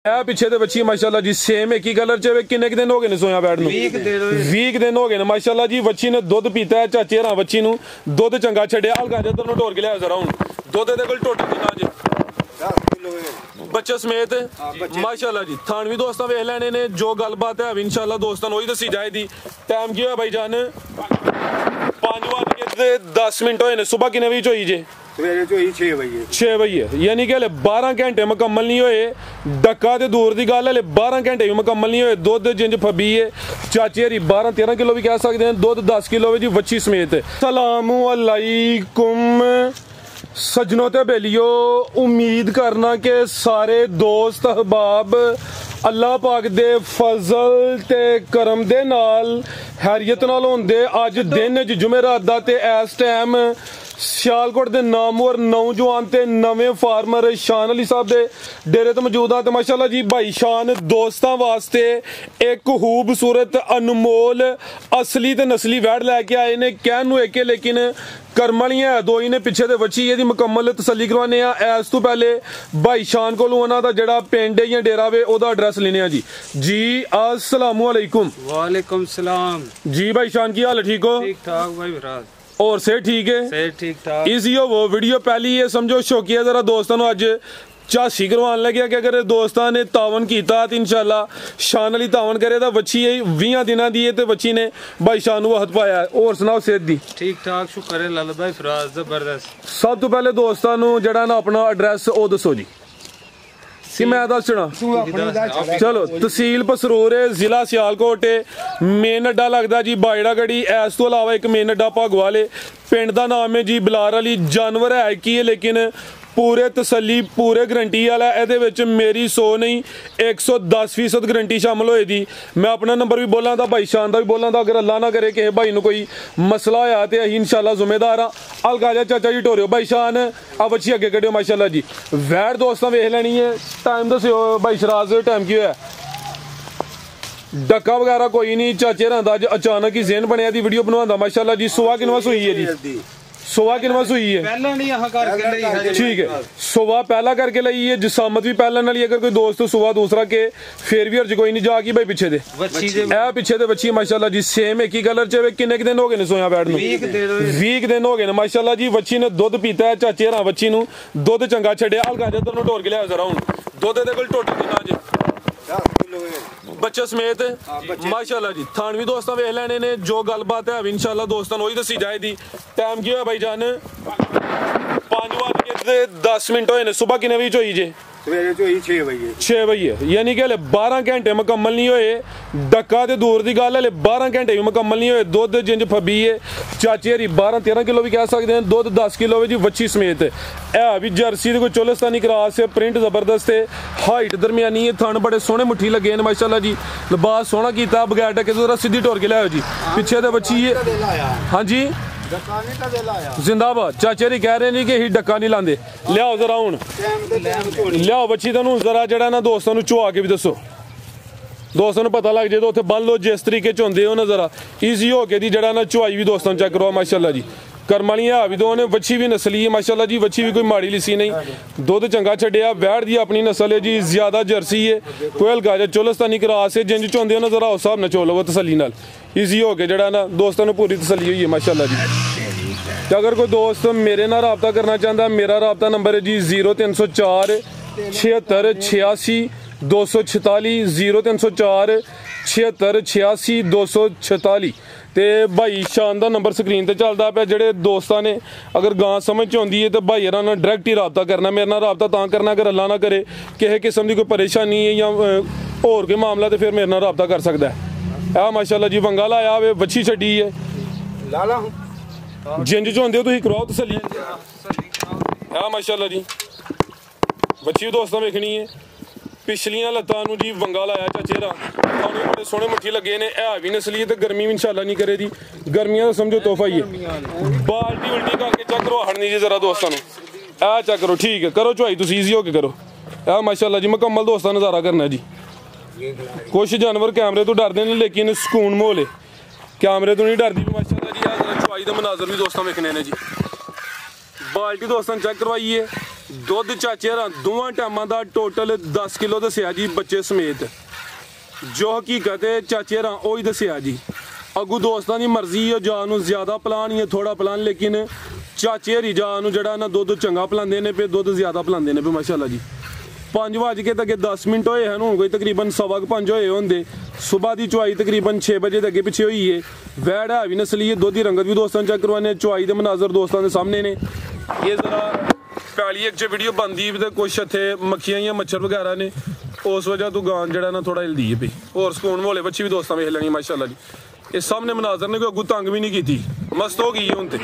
है पिछे दे बच्ची माशाल्लाह जी सेम एक ही कलर च। किन्ने दिन हो गए ने सोया बैठ नूं? 20 दिन हो गए ने माशाल्लाह जी। बच्ची ने दुध पीता है चाचे हरा बच्ची नूं दुध चंगा छड्डिया। हल्का जिहा इधर नूं टोर के लिया जरा हुण दुध इहदे कोल टोटल किन्ना जी बच्चे समेत माशाल्लाह जी। थान भी दोस्तां वेख लैने ने जो गलबात है इंशाल्लाह दोस्तां नूं ओही दस्सी जाएगी। टाइम की होया भाई जान 5:10 होए ने। सुबह किन्ने बजे होई जे? 6 बजे यानी कि हले 12 घंटे मुकम्मल नहीं होए। डक्का ते दूर दी गल हले 12 घंटे भी मुकम्मल नहीं होए। दुध जिंज फब्बी है चाची हरी 12-13 किलो भी कह सकते हैं। दुध 10 किलो जी बच्ची समेत। सलामु अलैकुम सजनों ते बेलियो। उम्मीद करना कि सारे दोस्त अहबाब अल्लाह पाक दे फजल ते करम दे नाल हैरियत नाल होंदे। अज दिन जुमेरात दा ते इस टाइम सियालकोट दे नामवर नौजवान ते नवे फार्मर शान अली साहब दे डेरे ते मौजूद हाँ। माशाल्लाह जी भाई शान दोस्तां वास्ते एक खूबसूरत अनमोल असली ते नस्ली वैड़ लैके आए ने। कहन नूं एक लेकिन करम वालियां है दो ही ने। पिछे दे बच्ची एदी मुकम्मल तसल्ली करवाने आ। इस तों पहले भाई शान कोलों उन्हां दा जेड़ा पिंड या डेरा वे ओदा एड्रैस लेने आ जी। जी अस्सलामु अलैकुम। वालेकुम सलाम जी। भाई शान की हाल ठीक हो? ठीक ठाक भाई भरा और से ठीक है? से ठीक ठाक। इजी हो वो वीडियो पहली ये समझो शौकिया जरा दोस्तों अज झांसी करवान लगे कि अगर दोस्तों ने तावन किया तो इंशाल्लाह शान अली तावन करे तो बच्ची 20 दिनों की है तो बच्ची ने भाई शान को हथ पाया। और सुनाओ सेहत दी? ठीक ठाक शुक्र है लाल भाई फराज जबरदस्त। सब तो पहले दोस्तों जड़ा ना अपना एड्रैस वो दसो जी कि मैं दस चढ़ा। चलो तहसील पसरूर है जिला सियालकोट है। मेन अड्डा लगता जी बाजड़ा गढ़ी। इस तो अलावा एक मेन अड्डा भागवाल। पिंड का नाम है जी बलार अली। जानवर है कि है लेकिन पूरे तसल्ली पूरे गारंटी वाला ये मेरी 100 नहीं 110% गारंटी शामिल होए दी। मैं अपना नंबर भी बोला था भाई शान का भी बोला था। अगर अल्लाह ना करे कि भाई कोई मसला होया तो अं इंशाल्लाह जिम्मेदार हाँ। हल्का जा चाचा जी टोरियो भाई शान अब अच्छी अगे कड़ियो माशाल्लाह जी। वैट दोस्तों वेख लैनी है। टाइम दस्यो भाई शराज टाइम की होया? डक्का वगैरह कोई नहीं चाचे रहा अचानक ही जेन बनया दी वीडियो बनवाता माशाल्लाह जी। सुबह किनवा सुई है जी? सुबह किनवा सुई है? ठीक है सुबह पहला करके लाई है। जिसामत भी पहला नाली। अगर कोई दोस्त सुबह दूसरा के फिर भी अर्ज कोई नहीं जागी भाई पिछे दे पिछे दे बच्ची माशाल्लाह जी सेम एक ही कलर च। किन्ने दिन हो गए ने सोया बैठ नूं? 20 दिन हो गए ने माशाल्लाह जी। बच्ची ने दुध पीता है चाचे हरा बच्ची नूं दुध चंगा छड्डिया। हल्का जिहा इधर नूं टोर के लिया जरा हुण दुध इहदे कोल टोटल किन्ना जी बच्चे समेत माशाल्लाह जी। थान भी दोस्तां वेख लैने ने जो गलबात है इंशाल्लाह दोस्तां नूं ओही दस्सी जाएगी। टाइम की होया भाई जान 5:10 होए ने। सुबह किन्ने बजे होई जे? 6 बजे यानी कि हले 12 घंटे मुकम्मल नहीं होए। डक्का ते दूर दी गल हले 12 घंटे भी मुकम्मल नहीं होए। दुध जिंज फब्बी है चाची हरी 12-13 किलो भी कह सकते हैं। दुध 10 किलो जी बच्ची समेत है भी जर्सी कोई चोलिस्तानी क्रॉस है। प्रिंट जबरदस्त है। हाइट दरमियानी है। थन बड़े सोहने मुट्ठी लगे हैं माशाल्लाह जी। लिबास सोहना किया बगैर डके तो सीधी टोर के लिया जी। पिछे तो बच्ची है हाँ जी जिंदाबाद। चाचे जी कह रहे हैं कि ही डक्का नहीं लाते। लियाओ जरा हूं लियाओ बच्ची तेन जरा जरा ना दोस्तों चुआ के भी दसो। दोस्तों को पता लग जाए तो उत्थे बन लो जिस तरीके च होंदे हो ना जरा ईजी हो के दी जरा ना चुआई भी दोस्तों चेक करो माशाल्लाह जी। करम वालियां है भी दो ने। बच्ची भी नस्ली है माशाल्लाह जी। बच्ची भी कोई माड़ी लिसी नहीं। दुध चंगा छड्डिया। वैड़ दी अपनी नस्ल है जी। ज्यादा जर्सी है कोई हल्का जा चोलिस्तानी क्रॉस है। जिंज चोंदे हो ना जरा उस हिसाब नाल चो लवो तसल्ली नाल। ईजी हो के जरा ना दोस्तों को पूरी तसल्ली हुई है माशाल्लाह जी। अगर कोई दोस्त मेरे नाल राबता करना चाहता मेरा राबता नंबर है जी 0304 76 86 246 0304 76 86 246 ते भाई शान का नंबर स्क्रीन पर चलता पे। जेडे दोस्तों ने अगर गां समझ आती है तो भाई यार ना डायरैक्ट ही राबता करना। मेरे नाल राबता तां करना अगर अल्लाह ना करे किसी किस्म की कोई परेशानी है या होर कोई मामला तो फिर मेरे नाल राबता कर सकता है। माशाल्लाह जी वंगा लाया वे बच्ची छड्डी है लाला जिंज च होंदे तुसीं कराओ तसल्ली माशाल्लाह जी। बच्ची भी दोस्तों वेखनी है। पिछलियां लत्तां जी वंगा लाया चाचेरा। बड़े सोहने मुट्ठी लगे ने है भी नस्ली ते गर्मी भी इंशाल्लाह नहीं करे दी। गर्मियां तो समझो तोहफा ही है। बाल्टी उल्टी करके चेक करो हड़नी जी जरा दोस्तों ए चेक करो। ठीक है करो चुआई तुसीं ईजी हो के करो। माशाल्लाह जी मुकम्मल दोस्तों नज़ारा करना जी। कुछ जानवर कैमरे तो डरते हैं लेकिन सुकून माहौल है। कैमरे तो नहीं डरती माशाल्लाह जी। चुआई का मनाजर भी दोस्तों वेखने ने जी। बाल्टी दोस्तों चेक करवाइए ਦੁੱਧ ਚਾਚੇ ਰਾਂ ਦੋਵਾਂ ਟਾਈਮਾਂ ਦਾ ਟੋਟਲ 10 ਕਿਲੋ ਦੱਸਿਆ ਜੀ ਬੱਚੇ ਸਮੇਤ। ਜੋ ਹਕੀਕਤ ਹੈ ਚਾਚੇ ਰਾਂ ਉਹੀ ਦੱਸਿਆ ਜੀ। ਅੱਗੂ ਦੋਸਤਾਂ ਦੀ ਮਰਜ਼ੀ ਹੈ ਜਾਨ ਨੂੰ ਜ਼ਿਆਦਾ ਪਲਾਨ ਜਾਂ ਥੋੜਾ ਪਲਾਨ, ਲੇਕਿਨ ਚਾਚੇ ਹਰੀ ਜਾਨ ਨੂੰ ਜਿਹੜਾ ਨਾ ਦੁੱਧ ਚੰਗਾ ਪਲਾਉਂਦੇ ਨੇ ਪਏ, ਦੁੱਧ ਜ਼ਿਆਦਾ ਪਲਾਉਂਦੇ ਨੇ ਪਏ ਮਾਸ਼ਾਅੱਲਾ ਜੀ। 5 ਵਜ ਕੇ ਤੱਕ 10 ਮਿੰਟ ਹੋਏ ਹਨ, ਹੁਣ ਕੋਈ ਤਕਰੀਬਨ 5:15 ਹੋਏ ਹੁੰਦੇ। ਸੁਬਾਹ ਦੀ ਚੁਆਈ ਤਕਰੀਬਨ 6 ਵਜੇ ਦੇ ਅੱਗੇ ਪਿੱਛੇ ਹੋਈ ਹੈ। ਵੈੜ ਹੈ ਵੀ ਨਸਲੀ ਹੈ, ਦੁੱਧ ਦੀ ਰੰਗਤ ਵੀ ਦੋਸਤਾਂ ਚੈੱਕ ਕਰਵਾने, ਚੁਆਈ ਦੇ ਮਨਾਜ਼ਰ ਦੋਸਤਾਂ ਦੇ ਸਾਹਮਣੇ ਨੇ। ਇਹ ਜ਼ਰਾ ਪੈਲੀ ਇੱਕ ਚ ਵੀਡੀਓ ਬਣਦੀ ਤੇ ਕੁਛ ਇੱਥੇ ਮੱਖੀਆਂ ਜਾਂ ਮੱਛਰ ਵਗੈਰਾ ਨੇ, ਉਸ ਵਜ੍ਹਾ ਤੋਂ ਗਾਂ ਜਿਹੜਾ ਨਾ ਥੋੜਾ ਹਿਲਦੀ ਹੈ ਪਈ। ਹੋਰ ਸਕੂਨ ਮੋਲੇ ਬੱਚੀ ਵੀ ਦੋਸਤਾਂ ਵੇਖ ਲੈਣੀ ਮਾਸ਼ਾਅੱਲਾ ਜੀ। ਇਹ ਸਾਹਮਣੇ ਮਨਾਜ਼ਰ ਨੇ, ਕੋਈ ਅੱਗੂ ਤੰਗ ਵੀ ਨਹੀਂ ਕੀਤੀ, ਮਸਤ ਹੋ ਗਈ ਹੁਣ ਤੇ।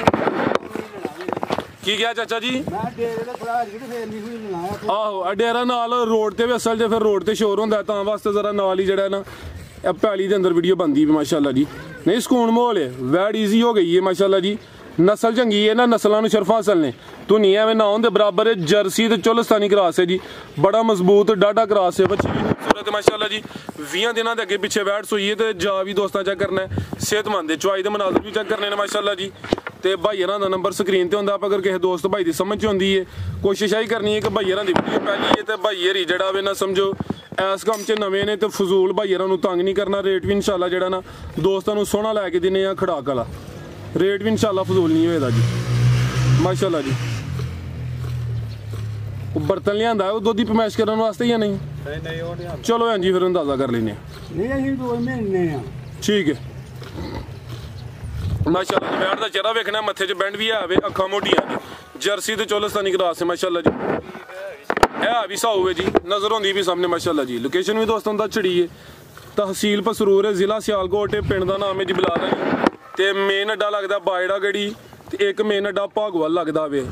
ਕੀ ਕਿਹਾ ਚਾਚਾ ਜੀ? ਆਹੋ ਡੇਰਾ ਨਾਲ ਰੋਡ ਤੇ ਵੀ ਅਸਲ ਜੇ ਫਿਰ ਰੋਡ ਤੇ ਸ਼ੋਰ ਹੁੰਦਾ ਤਾਂ ਵਾਸਤੇ ਜ਼ਰਾ ਨਾਲ ਹੀ ਜਿਹੜਾ ਨਾ ਪੈਲੀ ਦੇ ਅੰਦਰ ਵੀਡੀਓ ਬਣਦੀ ਵੀ ਮਾਸ਼ਾਅੱਲਾ ਜੀ। ਨਹੀਂ ਸਕੂਨ ਮਾਹੌਲ ਹੈ, ਵੈੜ ਈਜ਼ੀ ਹੋ ਗਈ ਹੈ ਮਾਸ਼ਾਅੱਲਾ ਜੀ। ਨਸਲ ਚੰਗੀ ਹੈ ਨਾ, ਨਸਲਾਂ ਨੂੰ ਸ਼ਰਫਾਂ ਹਾਸਲ ਨੇ। ਤੂੰ ਨਹੀਂ ਐਵੇਂ ਨਾ ਹੁੰਦੇ ਬਰਾਬਰ ਹੈ। ਜਰਸੀ ਤੇ ਚੁਲਸਤਾਨੀ ਕਰਾਸ ਹੈ ਜੀ, ਬੜਾ ਮਜ਼ਬੂਤ ਡਾਢਾ ਕਰਾਸ ਹੈ ਬੱਚੀ ਵੀ ਖੂਬਸੂਰਤ ਮਾਸ਼ਾਅੱਲਾ ਜੀ। 20 ਦਿਨਾਂ ਦੇ ਅੱਗੇ ਪਿੱਛੇ ਵੈੜ ਸੂਈ ਹੈ ਤੇ ਜਾ ਵੀ ਦੋਸਤਾਂ ਚੈੱਕ ਕਰਨਾ, ਸਿਹਤਮੰਦ ਹੈ। ਚੁਆਈ ਦੇ ਮਨਾਜ਼ਰ ਵੀ ਚੈੱਕ ਕਰਨੇ ਨੇ ਮਾਸ਼ਾਅੱਲਾ ਜੀ। ਤੇ ਭਾਈਆਂ ਦਾ ਨੰਬਰ ਸਕਰੀਨ ਤੇ ਹੁੰਦਾ, ਆਪਾਂ ਅਗਰ ਕਿਸੇ ਦੋਸਤ ਭਾਈ ਦੀ ਸਮਝ ਚ ਹੁੰਦੀ ਹੈ, ਕੋਸ਼ਿਸ਼ ਆਹੀ ਕਰਨੀ ਹੈ ਕਿ ਭਾਈਆਂ ਦੀ ਵੀਡੀਓ ਪਹਿਲੀ ਹੈ ਤੇ ਭਾਈਏ ਰੀ ਜਿਹੜਾ ਵੇ ਨਾ ਸਮਝੋ ਇਸ ਕੰਮ 'ਚ ਨਵੇਂ ਨੇ ਤੇ ਫਜ਼ੂਲ ਭਾਈਆਂ ਨੂੰ ਤੰਗ ਨਹੀਂ ਕਰਨਾ। ਰੇਟ ਵੀ ਇਨਸ਼ਾਅੱਲਾ ਜਿਹੜਾ ਨਾ ਦੋਸਤਾਂ ਨੂੰ ਸੋਹਣਾ ਲੈ ਕੇ ਦਿੰਨੇ ਆ, ਖੜਾਕ ਵਾਲਾ ਰੇਟ ਵੀ ਇਨਸ਼ਾਅੱਲਾ ਫਜ਼ੂਲ ਨਹੀਂ ਹੋਏਗਾ ਜੀ ਮਾਸ਼ਾਅੱਲਾ ਜੀ। ਉਹ ਬਰਤਨ ਲਿਆਂਦਾ ਉਹ ਦੁੱਧ ਦੀ ਪਮੈਸ਼ ਕਰਨ ਵਾਸਤੇ ਜਾਂ ਨਹੀਂ? ਨਹੀਂ ਉਹ ਨਹੀਂ। ਚਲੋ ਹਾਂਜੀ ਫਿਰ ਅੰਦਾਜ਼ਾ ਕਰ ਲੈਨੇ ਆ। ਨਹੀਂ ਅਸੀਂ 2 ਮਹੀਨੇ ਆ। ਠੀਕ ਹੈ ਮਾਸ਼ਾਅੱਲਾ ਜੀ। ਵੈੜ ਦਾ ਚਿਹਰਾ ਵੇਖਣਾ, ਮੱਥੇ 'ਚ ਬੈਂਡ ਵੀ ਆਵੇ, ਅੱਖਾਂ ਮੋਟੀਆਂ ਨੇ, ਜਰਸੀ ਤੇ ਚੋਲਸਤਾਨੀ ਕਰਾਸ ਹੈ ਮਾਸ਼ਾਅੱਲਾ ਜੀ। ਇਹ ਵੀ ਸਾਊ ਹੈ ਜੀ, ਨਜ਼ਰ ਹੁੰਦੀ ਵੀ ਸਾਹਮਣੇ ਮਾਸ਼ਾਅੱਲਾ ਜੀ। ਲੋਕੇਸ਼ਨ ਵੀ ਦੋਸਤਾਂ ਦਾ ਛੜੀ ਹੈ, ਤਹਿਸੀਲ ਪਸਰੂਰ ਹੈ, ਜ਼ਿਲ੍ਹਾ ਸਿਆਲਕੋਟ ਹੈ, ਪਿੰਡ ਦਾ ਨਾਮ ਹੈ ਜੀ ਬਲਾਲਾ ਜੀ। ਤੇ ਮੇਨ ਅੱਡਾ ਲੱਗਦਾ ਬਾਇੜਾ ਗੜੀ ਤੇ ਇੱਕ ਮੇਨ ਅੱਡਾ ਭਾਗਵਾਲ ਲੱਗਦਾ ਵੇ।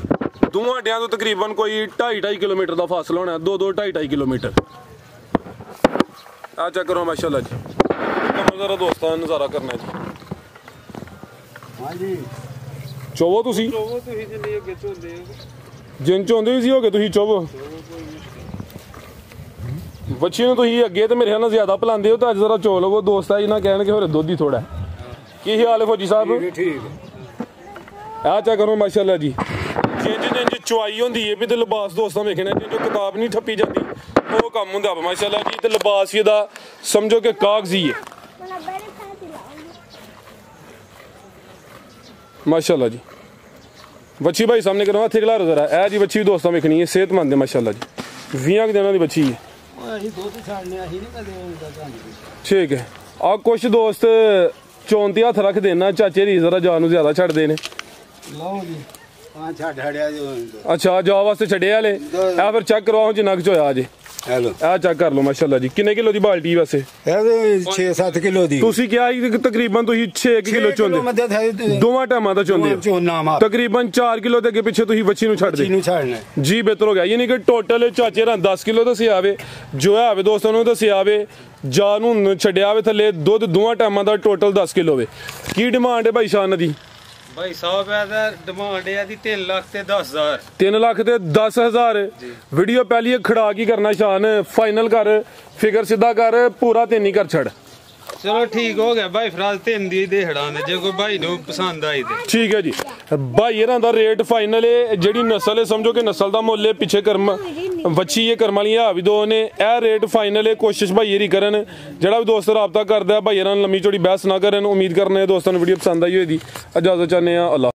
ਦੋਵਾਂ ਅੱਡਿਆਂ ਤੋਂ ਤਕਰੀਬਨ ਕੋਈ 2.5 ਕਿਲੋਮੀਟਰ ਦਾ ਫਾਸਲਾ ਹੋਣਾ, 2-2.5 ਕਿਲੋਮੀਟਰ। ਆ ਚੈੱਕ ਕਰੋ ਮਾਸ਼ਾਅੱਲਾ ਜੀ। ਤੁਹਾਨੂੰ ਜ਼ਰਾ ਦੋਸਤਾਂ ਨਜ਼ਾਰਾ ਕਰਨਾ ਜੀ। ਹਾਂਜੀ ਚੋਵੋ ਤੁਸੀਂ ਤੁਸੀਂ ਜਿੰਨੀ ਅੱਗੇ ਝੋਲੇ ਜਿੰਨ ਚਾਹੁੰਦੇ ਵੀ ਸੀ ਹੋ ਗਏ ਤੁਸੀਂ ਚੋਵੋ। ਬੱਚੀ ਨੂੰ ਤੁਸੀਂ ਅੱਗੇ ਤੇ ਮੇਰੇ ਖਿਆਲ ਨਾਲ ਜ਼ਿਆਦਾ ਪਲਾਉਂਦੇ ਹੋ, ਤਾਂ ਅੱਜ ਜ਼ਰਾ ਚੋ ਲਵੋ ਦੋਸਤਾ ਜੀ ਨਾ ਕਹਿਣਗੇ ਹੋਰ ਦੁੱਧ ਹੀ ਥੋੜਾ। ਕੀ ਹਾਲ ਹੈ ਫੌਜੀ ਸਾਹਿਬ? ਠੀਕ ਆ ਚੈੱਕ ਕਰੋ ਮਾਸ਼ਾਅੱਲਾ ਜੀ। ਜਿੰਜ ਚੁਆਈ ਹੁੰਦੀ ਹੈ ਵੀ ਤੇ ਲਿਬਾਸ ਦੋਸਤਾਂ ਵੇਖਣਾ, ਜੋ ਕਿਤਾਬ ਨਹੀਂ ਠੱਪੀ ਜਾਂਦੀ ਉਹ ਕੰਮ ਹੁੰਦਾ ਮਾਸ਼ਾਅੱਲਾ ਜੀ। ਤੇ ਲਿਬਾਸ ਇਹਦਾ ਸਮਝੋ ਕਿ ਕਾਗਜ਼ੀ ਹੈ ਮਾਸ਼ਾਅੱਲਾ ਜੀ। ਬੱਚੀ ਭਾਈ ਸਾਹਮਣੇ ਕਰੋ, ਹੱਥ ਖਿਲਾਰੋ ਜ਼ਰਾ। ਇਹ ਜੀ ਬੱਚੀ ਵੀ ਦੋਸਤਾਂ ਵੇਖਣੀ ਹੈ, ਸਿਹਤਮੰਦ ਹੈ ਮਾਸ਼ਾਅੱਲਾ ਜੀ। 20 ਦਿਨਾਂ ਦੀ ਬੱਚੀ ਹੈ। ਅਸੀਂ ਦੁੱਧ ਛੱਡਨੇ ਅਸੀਂ ਨਹੀਂ ਕਦੇ। ਠੀਕ ਹੈ। ਆ ਕੁਛ ਦੋਸਤ ਚੋਣ ਤੇ ਹੱਥ ਰੱਖ ਦੇਣਾ, ਚਾਚੇ ਦੀ ਜ਼ਰਾ ਜਾਨ ਨੂੰ ਜ਼ਿਆਦਾ ਛੱਡਦੇ ਨੇ। ਲਓ ਜੀ ਆ ਛੱਡ ਹੜਿਆ ਜੀ। ਅੱਛਾ ਜਾ ਵਾਸਤੇ ਛੱਡੇ ਵਾਲੇ ਆ ਫਿਰ ਚੈੱਕ ਕਰਵਾਓ ਜਿੰਨਾ ਕੁ ਚ ਹੋਇਆ ਅਜੇ। ਹੈਲੋ ਆ ਚੈੱਕ ਕਰ ਲਓ ਮਾਸ਼ਾਅੱਲਾ ਜੀ। ਕਿੰਨੇ ਕਿਲੋ ਦੀ ਬਾਲਟੀ ਵੈਸੇ? ਇਹਦੇ 6-7 ਕਿਲੋ ਦੀ। ਤੁਸੀਂ ਕਿਹਾ ਸੀ ਕਿ ਤਕਰੀਬਨ ਤੁਸੀਂ 6 ਕਿਲੋ ਚੋਂਦੇ, ਦੋਵਾਂ ਟਾਈਮਾਂ ਦਾ ਚੋਂਦੇ ਹੋ। ਤਕਰੀਬਨ 4 ਕਿਲੋ ਦੇ ਅੱਗੇ ਪਿੱਛੇ ਤੁਸੀਂ ਬੱਚੀ ਨੂੰ ਛੱਡਦੇ ਜੀ। ਬਿਹਤਰ ਹੋ ਗਿਆ, ਯਾਨੀ ਕਿ ਟੋਟਲ ਚਾਚੇ ਰਾਂ 10 ਕਿਲੋ ਦੱਸਿਆ ਆਵੇ, ਜੋ ਆਵੇ ਦੋਸਤਾਂ ਨੂੰ ਦੱਸਿਆ ਆਵੇ, ਜਾ ਨੂੰ ਛੱਡਿਆ ਆਵੇ ਥੱਲੇ। ਦੁੱਧ ਦੋਵਾਂ ਟਾਈਮਾਂ ਦਾ ਟੋਟਲ 10 ਕਿਲੋ ਵੇ। ਕੀ ਡਿਮਾਂਡ ਹੈ ਭਾਈ ਸ਼ਾਨ ਦੀ? ਭਾਈ ਸਾਹਿਬ ਇਹਦਾ ਡਿਮਾਂਡ ਹੈ ਦੀ 3 ਲੱਖ ਤੇ 10,000। 3 ਲੱਖ ਤੇ 10,000। ਵੀਡੀਓ ਪਹਿਲੀ ਖੜਾ ਕੀ ਕਰਨਾ ਸ਼ਾਨ, ਫਾਈਨਲ ਕਰ, ਫਿਗਰ ਸਿੱਧਾ ਕਰ, ਪੂਰਾ 3 ਹੀ ਕਰ ਛੱਡ। ਚਲੋ ਠੀਕ ਹੋ ਗਿਆ ਭਾਈ, ਫਿਲਹਾਲ 3 ਦੀ ਦੇਹੜਾਂ ਨੇ, ਜੇ ਕੋਈ ਭਾਈ ਨੂੰ ਪਸੰਦ ਆਈ ਤੇ ਠੀਕ ਹੈ ਜੀ। ਭਾਈ ਇਹਨਾਂ ਦਾ ਰੇਟ ਫਾਈਨਲ ਹੈ। ਜਿਹੜੀ ਨਸਲ ਹੈ ਸਮਝੋ ਕਿ ਨਸਲ ਦਾ ਮੁੱਲ ਹੈ, ਪਿੱਛੇ ਕਰਮ ਵੱਛੀ ਹੈ, ਕਰਮ ਵਾਲੀਆਂ ਵੀ ਦੋ ਨੇ। ਇਹ ਰੇਟ ਫਾਈਨਲ ਹੈ। ਕੋਸ਼ਿਸ਼ ਭਾਈ ਇਹੀ ਕਰਨ, ਜਿਹੜਾ ਵੀ ਦੋਸਤ ਰਾਬਤਾ ਕਰਦਾ ਭਾਈ ਇਹਨਾਂ ਨਾਲ ਲੰਮੀ ਚੌੜੀ ਬਹਿਸ ਨਾ ਕਰਨ। ਉਮੀਦ ਕਰਨੇ ਦੋਸਤਾਂ ਨੂੰ ਵੀਡੀਓ ਪਸੰਦ ਆਈ ਹੋਏਗੀ। ਇਜਾਜ਼ਤ ਚਾਹੁੰਦੇ ਆ। ਅੱਲਾ।